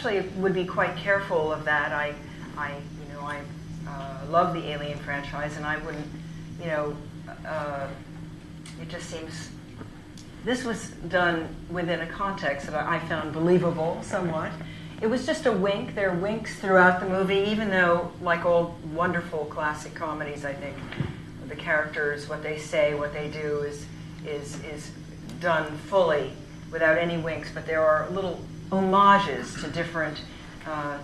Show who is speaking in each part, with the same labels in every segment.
Speaker 1: actually would be quite careful of that. I love the Alien franchise, and I wouldn't, it just seems. This was done within a context that I found believable somewhat. It was just a wink. There are winks throughout the movie, even though, like all wonderful classic comedies, I think the characters, what they say, what they do is done fully without any winks. But there are little homages to different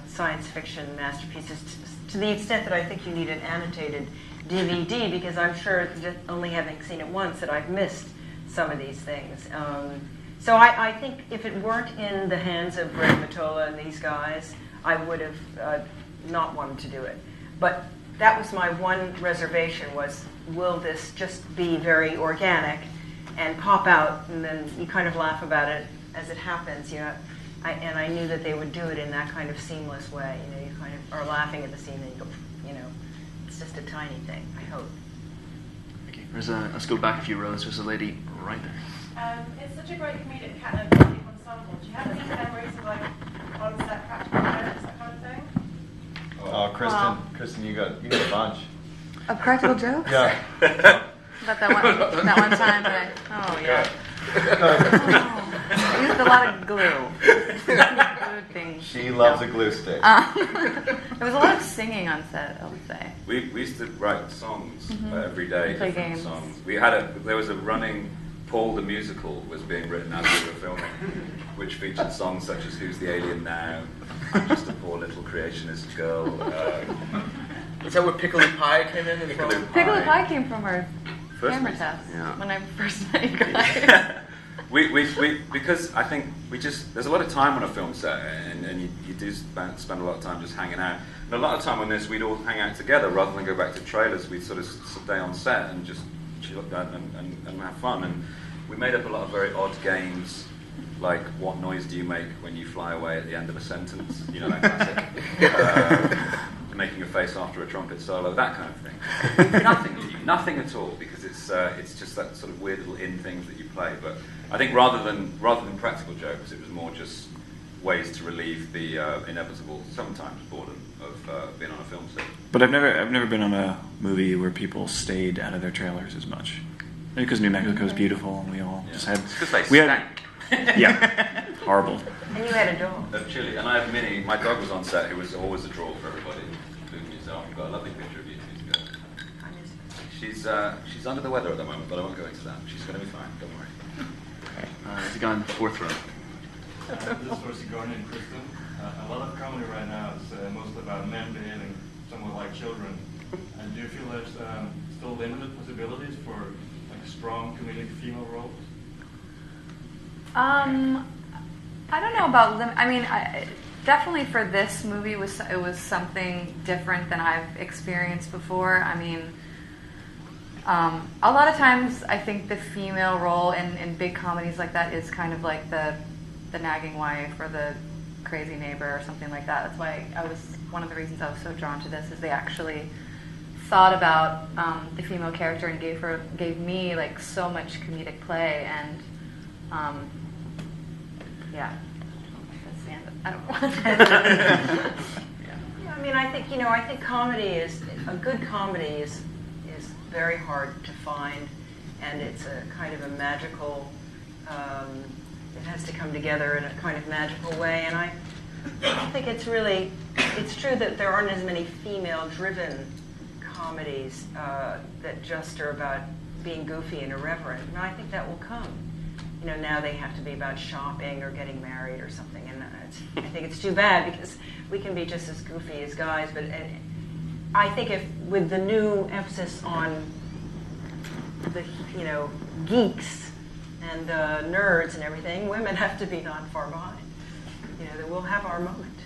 Speaker 1: science fiction masterpieces, to the extent that I think you need an annotated DVD, because I'm sure, just only having seen it once, that I've missed some of these things. So I think if it weren't in the hands of Greg Mottola and these guys, I would have not wanted to do it. But that was my one reservation, was will this just be very organic and pop out, and then you kind of laugh about it as it happens, and I knew that they would do it in that kind of seamless way. You kind of are laughing at the scene and you go, it's just a tiny thing, I hope.
Speaker 2: Okay, let's go back a few rows. There's a lady right there.
Speaker 3: It's such a great comedic ensemble. Do you have any memories of on-set practical jokes, that kind of thing?
Speaker 4: Oh, Kristen, you got a bunch.
Speaker 5: Of practical jokes?
Speaker 4: Yeah.
Speaker 5: About that one time that I used a lot of glue. Things.
Speaker 4: She loves a glue stick.
Speaker 5: There was a lot of singing on set, I would say.
Speaker 6: We used to write songs every day.
Speaker 5: Play
Speaker 6: different
Speaker 5: games.
Speaker 6: Songs. There was a running. Paul the Musical was being written as we were filming, which featured songs such as "Who's the Alien Now?" "I'm Just a Poor Little Creationist Girl."
Speaker 2: Is that where Pickle Pie came in?
Speaker 5: Pickle Pie came from our camera
Speaker 6: piece.
Speaker 5: test
Speaker 2: Yeah.
Speaker 5: when I first met you guys.
Speaker 6: we because I think there's a lot of time on a film set, and you do spend a lot of time just hanging out. And a lot of time on this, we'd all hang out together rather than go back to trailers. We'd sort of stay on set and just chill and have fun. And we made up a lot of very odd games, like what noise do you make when you fly away at the end of a sentence? That classic. Making a face after a trumpet solo, that kind of thing. Nothing at all, because it's just that sort of weird little in things that you play. But I think rather than practical jokes, it was more just ways to relieve the inevitable, sometimes boredom of being on a film set.
Speaker 7: But I've never been on a movie where people stayed out of their trailers as much. Maybe because New Mexico is beautiful, and we all just had.
Speaker 2: Because they stank.
Speaker 7: Yeah, horrible.
Speaker 1: And you had a dog.
Speaker 6: Chili, and I have Minnie. My dog was on set, who was always a draw for everybody, including yourself. I've got a lovely picture of you. She's under the weather at the moment, but I won't go into that. She's going to be fine. Don't worry.
Speaker 2: There's a guy in the fourth row.
Speaker 8: This is for Sigourney and Kristen. A lot of comedy right now is mostly about men behaving somewhat like children. And do you feel there's still limited possibilities for strong comedic female roles?
Speaker 5: I don't know about limit. I mean, definitely for this movie, it was something different than I've experienced before. I mean, a lot of times I think the female role in big comedies like that is kind of like the nagging wife or the crazy neighbor or something like that. That's why one of the reasons I was so drawn to this is they actually thought about the female character and gave me so much comedic play, and yeah, that's the end of it. I don't know.
Speaker 1: Yeah, I mean, I think comedy is a good comedy is very hard to find, and it's a kind of a magical. It has to come together in a kind of magical way, and I don't think it's true that there aren't as many female-driven comedies that just are about being goofy and irreverent. And I think that will come. Now they have to be about shopping or getting married or something, and I think it's too bad, because we can be just as goofy as guys. But I think if with the new emphasis on the geeks and nerds and everything, women have to be not far behind. That we'll have our moment.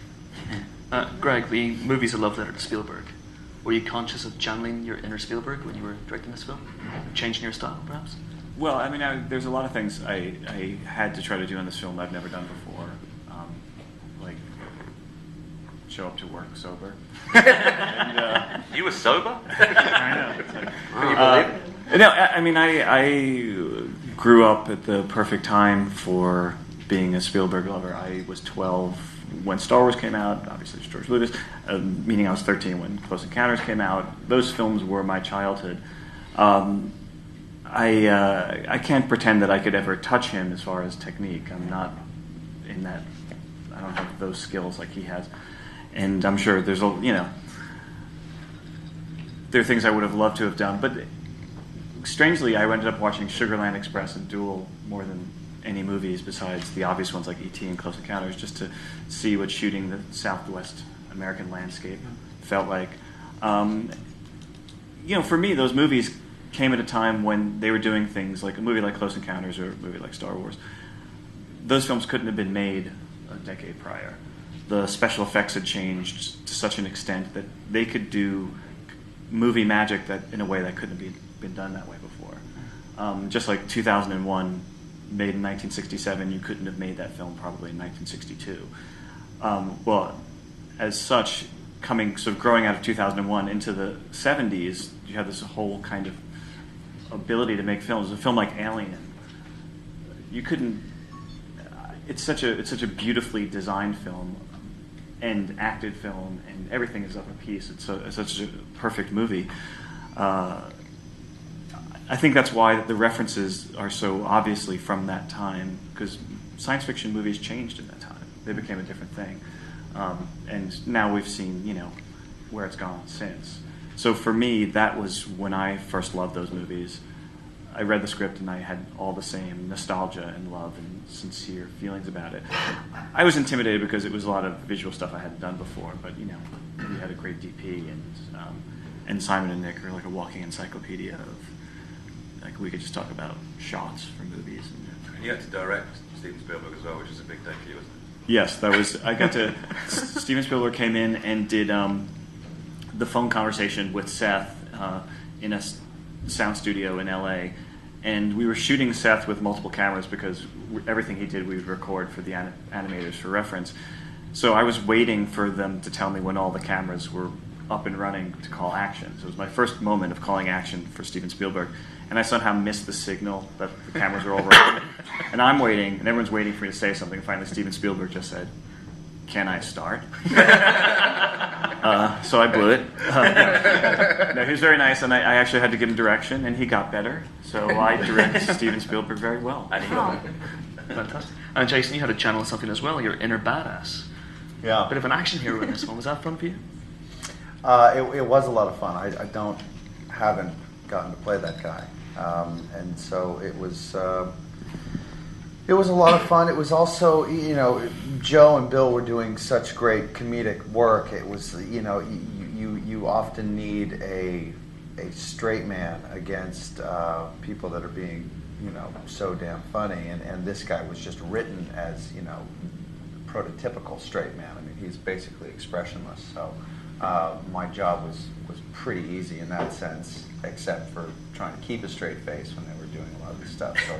Speaker 2: Greg, the movie's a love letter to Spielberg. Were you conscious of channeling your inner Spielberg when you were directing this film? Changing your style, perhaps?
Speaker 7: Well, I mean, there's a lot of things I had to try to do in this film I've never done before, like show up to work sober. And,
Speaker 2: you were sober?
Speaker 7: I know. It's like,
Speaker 2: Can you believe it?
Speaker 7: No, I mean, I grew up at the perfect time for being a Spielberg lover. I was 12 when Star Wars came out, obviously it's George Lucas, meaning I was 13 when Close Encounters came out. Those films were my childhood. I can't pretend that I could ever touch him as far as technique. I'm not in that, I don't have those skills like he has. And I'm sure there are things I would have loved to have done. But strangely, I ended up watching Sugarland Express and Duel more than any movies besides the obvious ones like E.T. and Close Encounters, just to see what shooting the Southwest American landscape felt like. For me, those movies came at a time when they were doing things like a movie like Close Encounters or a movie like Star Wars. Those films couldn't have been made a decade prior. The special effects had changed to such an extent that they could do movie magic that in a way that couldn't have been done that way before. Just like 2001, made in 1967, you couldn't have made that film probably in 1962. As such, growing out of 2001 into the 70s, you have this whole kind of ability to make films. A film like Alien, you couldn't. It's such a beautifully designed film and acted film, and everything is of a piece. It's such a perfect movie. I think that's why the references are so obviously from that time, because science fiction movies changed in that time. They became a different thing. And now we've seen, where it's gone since. So for me, that was when I first loved those movies. I read the script and I had all the same nostalgia and love and sincere feelings about it. I was intimidated because it was a lot of visual stuff I hadn't done before, but we had a great DP, and Simon and Nick are like a walking encyclopedia of, like, we could just talk about shots from movies.
Speaker 6: And you had to direct Steven Spielberg as well, which is a big day for you, wasn't it?
Speaker 7: Yes, I got to. Steven Spielberg came in and did the phone conversation with Seth in a sound studio in LA, and we were shooting Seth with multiple cameras because everything he did we would record for the animators for reference. So I was waiting for them to tell me when all the cameras were up and running to call action. So it was my first moment of calling action for Steven Spielberg, and I somehow missed the signal that the cameras were all running. And I'm waiting, and everyone's waiting for me to say something. Finally, Steven Spielberg just said, "Can I start?" So I blew it. No, he was very nice, and I actually had to give him direction, and he got better. So I direct Steven Spielberg very well.
Speaker 2: And he got better. Fantastic. And Jason, you had to channel something as well, your inner badass.
Speaker 4: Yeah.
Speaker 2: Bit of an action hero in this one. Was that fun for you?
Speaker 4: It was a lot of fun. I haven't gotten to play that guy, and so it was a lot of fun. It was also, Joe and Bill were doing such great comedic work. It was, you often need a straight man against people that are being, so damn funny, and this guy was just written as, prototypical straight man. I mean, he's basically expressionless. So my job was pretty easy in that sense, except for trying to keep a straight face when they were doing a lot of this stuff. So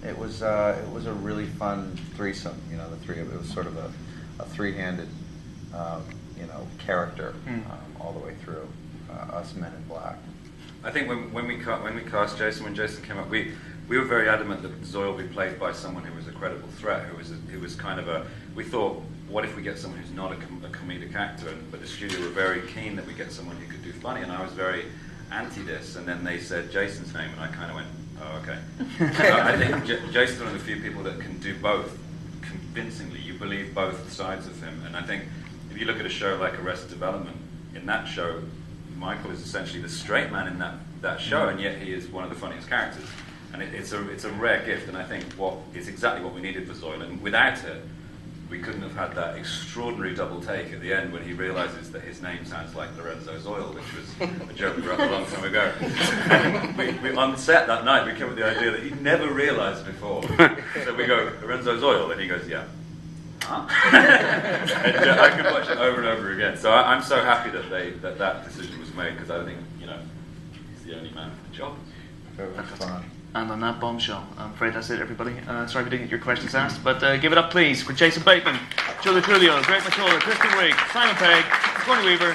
Speaker 4: it was a really fun threesome. The three of it was sort of a three-handed, character all the way through. Us Men in Black.
Speaker 6: I think when we cast Jason, when Jason came up, we were very adamant that Zoyle be played by someone who was a credible threat, who was kind of we thought, what if we get someone who's not a comedic actor? But the studio were very keen that we get someone who could do funny, and I was very anti this. And then they said Jason's name, and I kind of went, oh, okay. I think Jason's one of the few people that can do both convincingly. You believe both sides of him, and I think if you look at a show like Arrested Development, in that show, Michael is essentially the straight man in that show, and yet he is one of the funniest characters. And it's a rare gift, and I think it's exactly what we needed for Zoyle. And without it, we couldn't have had that extraordinary double take at the end when he realizes that his name sounds like Lorenzo Zoyle, which was a joke we wrote a long time ago. we on set that night, we came up with the idea that he'd never realized before. So we go, Lorenzo Zoyle, and he goes, yeah. Huh? And I could watch it over and over again. So I'm so happy that that decision was made, because I think, he's the only man for the job.
Speaker 4: It was fun.
Speaker 2: And on that bombshell, I'm afraid that's it, everybody. Sorry we didn't get your questions asked, but give it up, please, for Jason Bateman, Joe Trulio, Greg McCullough, Kristen Wiig, Simon Pegg, Tony Weaver,